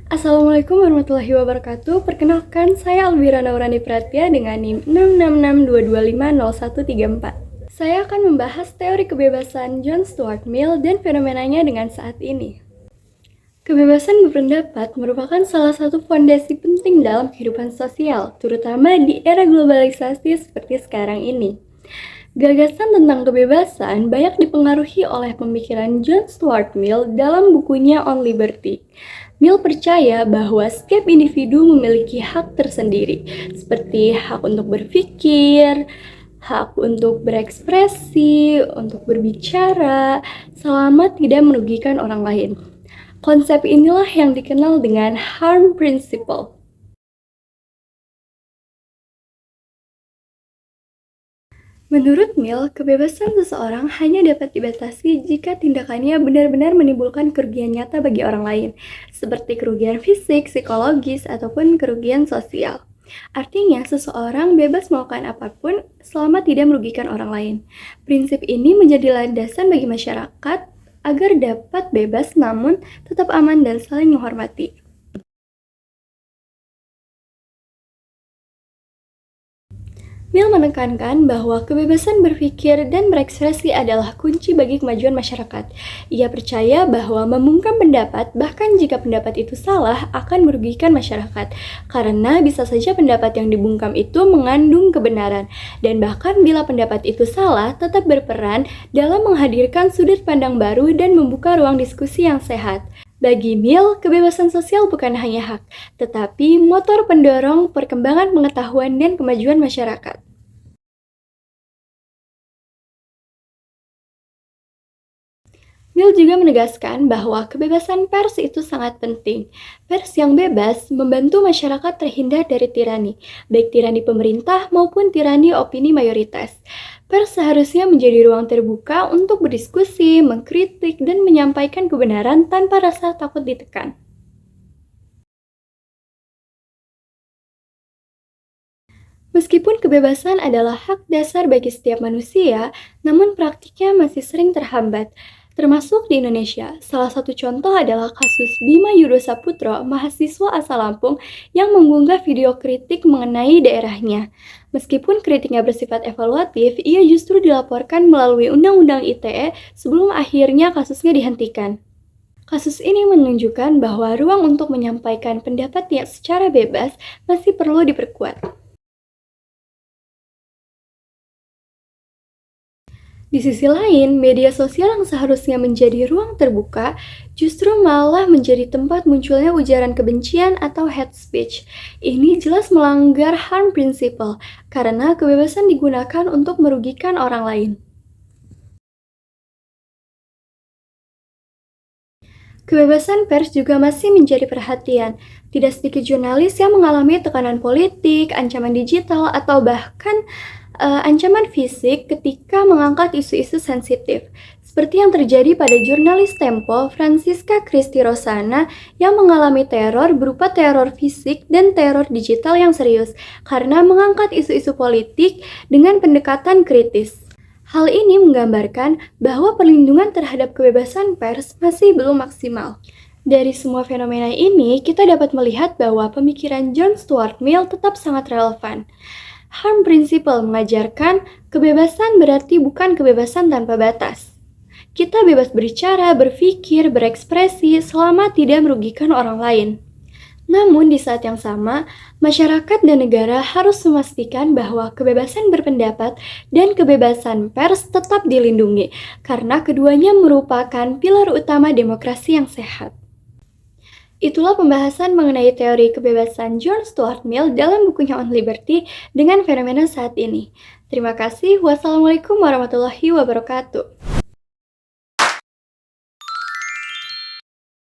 Assalamualaikum warahmatullahi wabarakatuh. Perkenalkan, saya Alvira Naurani Pratya dengan NIM 666225013. Saya akan membahas teori kebebasan John Stuart Mill dan fenomenanya dengan saat ini. Kebebasan berpendapat merupakan salah satu fondasi penting dalam kehidupan sosial, terutama di era globalisasi seperti sekarang ini. Gagasan tentang kebebasan banyak dipengaruhi oleh pemikiran John Stuart Mill dalam bukunya On Liberty. Mill percaya bahwa setiap individu memiliki hak tersendiri, seperti hak untuk berpikir, hak untuk berekspresi, untuk berbicara, selama tidak merugikan orang lain. Konsep inilah yang dikenal dengan harm principle. Menurut Mill, kebebasan seseorang hanya dapat dibatasi jika tindakannya benar-benar menimbulkan kerugian nyata bagi orang lain, seperti kerugian fisik, psikologis, ataupun kerugian sosial. Artinya, seseorang bebas melakukan apapun selama tidak merugikan orang lain. Prinsip ini menjadi landasan bagi masyarakat agar dapat bebas namun tetap aman dan saling menghormati. Mill menekankan bahwa kebebasan berpikir dan berekspresi adalah kunci bagi kemajuan masyarakat. Ia percaya bahwa membungkam pendapat, bahkan jika pendapat itu salah, akan merugikan masyarakat, karena bisa saja pendapat yang dibungkam itu mengandung kebenaran, dan bahkan bila pendapat itu salah, tetap berperan dalam menghadirkan sudut pandang baru dan membuka ruang diskusi yang sehat. Bagi Mill, kebebasan sosial bukan hanya hak, tetapi motor pendorong perkembangan pengetahuan dan kemajuan masyarakat. Mill juga menegaskan bahwa kebebasan pers itu sangat penting. Pers yang bebas membantu masyarakat terhindar dari tirani, baik tirani pemerintah maupun tirani opini mayoritas. Pers seharusnya menjadi ruang terbuka untuk berdiskusi, mengkritik, dan menyampaikan kebenaran tanpa rasa takut ditekan. Meskipun kebebasan adalah hak dasar bagi setiap manusia, namun praktiknya masih sering terhambat, termasuk di Indonesia. Salah satu contoh adalah kasus Bima Yudho Saputro, mahasiswa asal Lampung yang mengunggah video kritik mengenai daerahnya. Meskipun kritiknya bersifat evaluatif, ia justru dilaporkan melalui Undang-Undang ITE sebelum akhirnya kasusnya dihentikan. Kasus ini menunjukkan bahwa ruang untuk menyampaikan pendapat yang secara bebas masih perlu diperkuat. Di sisi lain, media sosial yang seharusnya menjadi ruang terbuka justru malah menjadi tempat munculnya ujaran kebencian atau hate speech. Ini jelas melanggar harm principle karena kebebasan digunakan untuk merugikan orang lain. Kebebasan pers juga masih menjadi perhatian. Tidak sedikit jurnalis yang mengalami tekanan politik, ancaman digital, atau bahkan ancaman fisik ketika mengangkat isu-isu sensitif. Seperti yang terjadi pada jurnalis Tempo, Francisca Christy Rosana, yang mengalami teror berupa teror fisik dan teror digital yang serius karena mengangkat isu-isu politik dengan pendekatan kritis. Hal ini menggambarkan bahwa perlindungan terhadap kebebasan pers masih belum maksimal. Dari semua fenomena ini, kita dapat melihat bahwa pemikiran John Stuart Mill tetap sangat relevan. Harm principle mengajarkan kebebasan berarti bukan kebebasan tanpa batas. Kita bebas berbicara, berpikir, berekspresi selama tidak merugikan orang lain. Namun di saat yang sama, masyarakat dan negara harus memastikan bahwa kebebasan berpendapat dan kebebasan pers tetap dilindungi, karena keduanya merupakan pilar utama demokrasi yang sehat. Itulah pembahasan mengenai teori kebebasan John Stuart Mill dalam bukunya On Liberty dengan fenomena saat ini. Terima kasih. Wassalamualaikum warahmatullahi wabarakatuh.